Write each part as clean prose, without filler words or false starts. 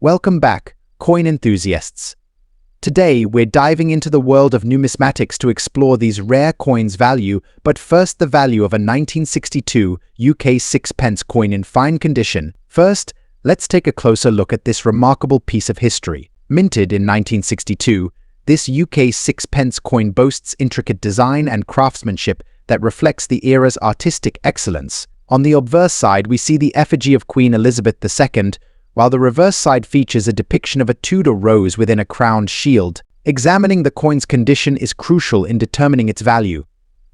Welcome back, coin enthusiasts. Today, we're diving into the world of numismatics to explore these rare coins' value, but first the value of a 1962 UK sixpence coin in fine condition. First, let's take a closer look at this remarkable piece of history. Minted in 1962, this UK sixpence coin boasts intricate design and craftsmanship that reflects the era's artistic excellence. On the obverse side, we see the effigy of Queen Elizabeth II, while the reverse side features a depiction of a Tudor rose within a crowned shield. Examining the coin's condition is crucial in determining its value.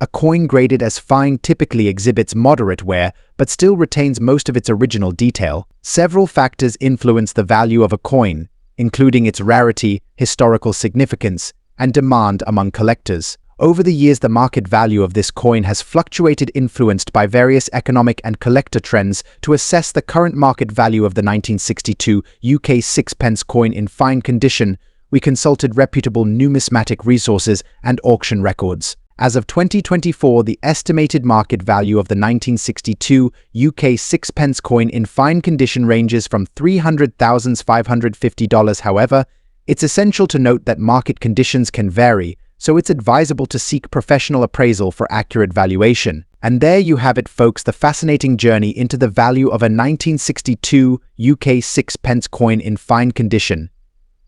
A coin graded as fine typically exhibits moderate wear, but still retains most of its original detail. Several factors influence the value of a coin, including its rarity, historical significance, and demand among collectors. Over the years, the market value of this coin has fluctuated, influenced by various economic and collector trends. To assess the current market value of the 1962 UK sixpence coin in fine condition, we consulted reputable numismatic resources and auction records. As of 2024, the estimated market value of the 1962 UK sixpence coin in fine condition ranges from $300,550. However, it's essential to note that market conditions can vary, so it's advisable to seek professional appraisal for accurate valuation. And there you have it, folks, the fascinating journey into the value of a 1962 UK sixpence coin in fine condition.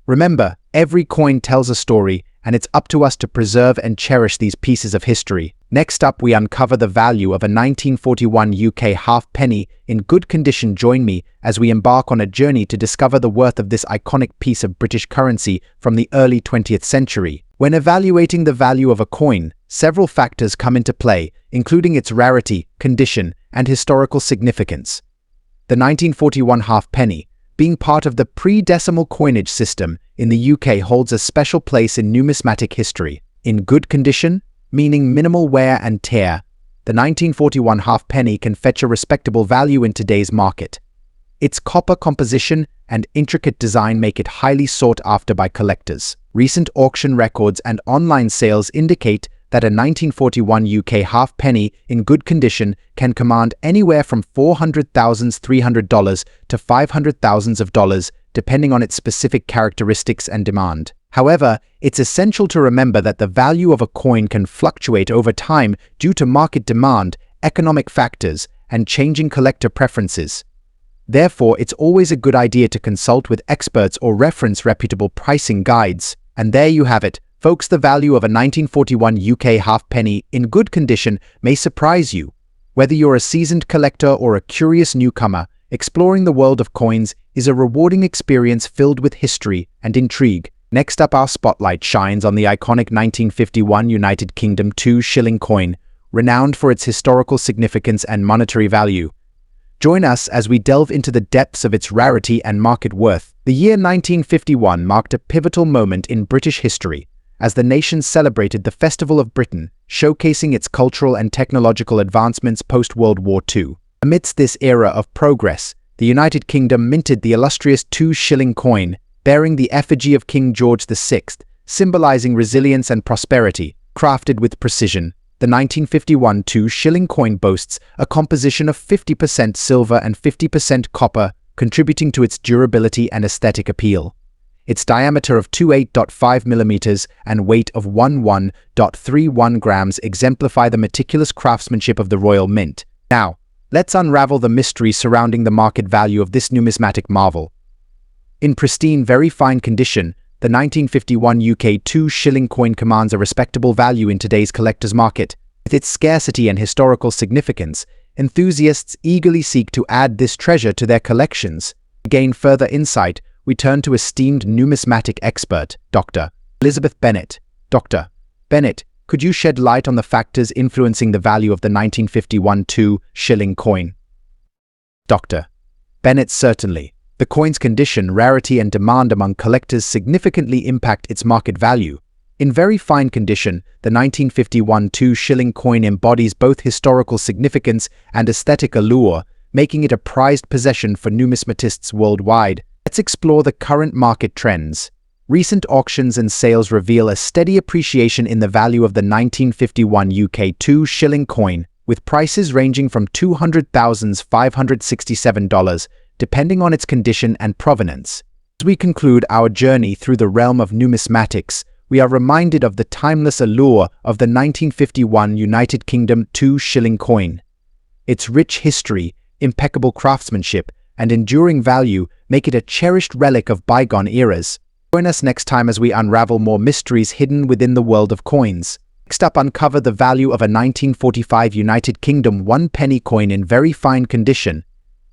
Remember, every coin tells a story, and it's up to us to preserve and cherish these pieces of history. Next up, we uncover the value of a 1941 UK halfpenny in good condition. Join me as we embark on a journey to discover the worth of this iconic piece of British currency from the early 20th century. When evaluating the value of a coin, several factors come into play, including its rarity, condition, and historical significance. The 1941 halfpenny, being part of the pre-decimal coinage system in the UK, holds a special place in numismatic history. In good condition, meaning minimal wear and tear, the 1941 halfpenny can fetch a respectable value in today's market. Its copper composition and intricate design make it highly sought after by collectors. Recent auction records and online sales indicate that a 1941 UK halfpenny in good condition can command anywhere from $400,300 to $500,000, depending on its specific characteristics and demand. However, it's essential to remember that the value of a coin can fluctuate over time due to market demand, economic factors, and changing collector preferences. Therefore, it's always a good idea to consult with experts or reference reputable pricing guides. And there you have it, folks, the value of a 1941 UK halfpenny in good condition may surprise you. Whether you're a seasoned collector or a curious newcomer, exploring the world of coins is a rewarding experience filled with history and intrigue. Next up, our spotlight shines on the iconic 1951 United Kingdom 2-shilling coin, renowned for its historical significance and monetary value. Join us as we delve into the depths of its rarity and market worth. The year 1951 marked a pivotal moment in British history, as the nation celebrated the Festival of Britain, showcasing its cultural and technological advancements post-World War II. Amidst this era of progress, the United Kingdom minted the illustrious 2-shilling coin, bearing the effigy of King George VI, symbolizing resilience and prosperity. Crafted with precision, the 1951 2-shilling coin boasts a composition of 50% silver and 50% copper, contributing to its durability and aesthetic appeal. Its diameter of 28.5 millimeters and weight of 11.31 grams exemplify the meticulous craftsmanship of the Royal Mint. Now, let's unravel the mystery surrounding the market value of this numismatic marvel. In pristine, very fine condition, the 1951 UK 2-shilling coin commands a respectable value in today's collector's market. With its scarcity and historical significance, enthusiasts eagerly seek to add this treasure to their collections. To gain further insight, we turn to esteemed numismatic expert, Dr. Elizabeth Bennett. Dr. Bennett, could you shed light on the factors influencing the value of the 1951 2-shilling coin? Dr. Bennett, certainly. The coin's condition, rarity, and demand among collectors significantly impact its market value. In very fine condition, the 1951 2-shilling coin embodies both historical significance and aesthetic allure, making it a prized possession for numismatists worldwide. Let's explore the current market trends. Recent auctions and sales reveal a steady appreciation in the value of the 1951 UK 2-shilling coin, with prices ranging from $200,567, depending on its condition and provenance. As we conclude our journey through the realm of numismatics, we are reminded of the timeless allure of the 1951 United Kingdom 2-shilling coin. Its rich history, impeccable craftsmanship, and enduring value make it a cherished relic of bygone eras. Join us next time as we unravel more mysteries hidden within the world of coins. Next up, uncover the value of a 1945 United Kingdom 1-penny coin in very fine condition.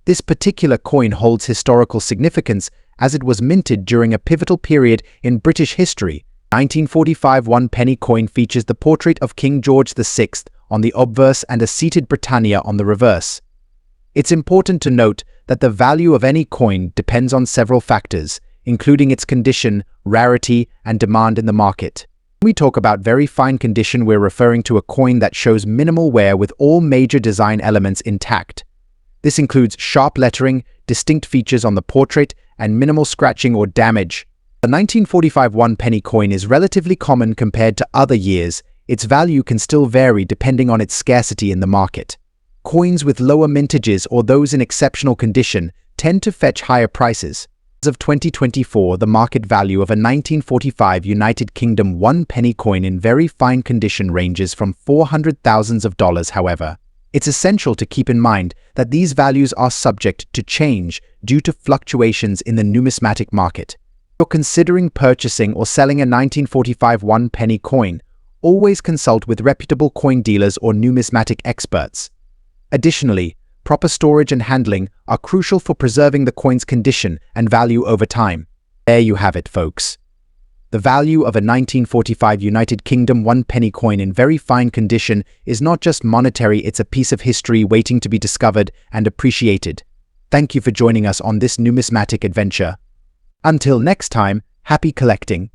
This particular coin holds historical significance as it was minted during a pivotal period in British history. 1945 1-penny coin features the portrait of King George VI on the obverse and a seated Britannia on the reverse. It's important to note that the value of any coin depends on several factors, including its condition, rarity, and demand in the market. When we talk about very fine condition, we're referring to a coin that shows minimal wear with all major design elements intact. This includes sharp lettering, distinct features on the portrait, and minimal scratching or damage. The 1945 1-penny coin is relatively common compared to other years. Its value can still vary depending on its scarcity in the market. Coins with lower mintages or those in exceptional condition tend to fetch higher prices. As of 2024, the market value of a 1945 United Kingdom 1-penny coin in very fine condition ranges from $400,000. However, it's essential to keep in mind that these values are subject to change due to fluctuations in the numismatic market. If you're considering purchasing or selling a 1945 1-penny coin, always consult with reputable coin dealers or numismatic experts. Additionally, proper storage and handling are crucial for preserving the coin's condition and value over time. There you have it, folks. The value of a 1945 United Kingdom 1-penny coin in very fine condition is not just monetary, it's a piece of history waiting to be discovered and appreciated. Thank you for joining us on this numismatic adventure. Until next time, happy collecting.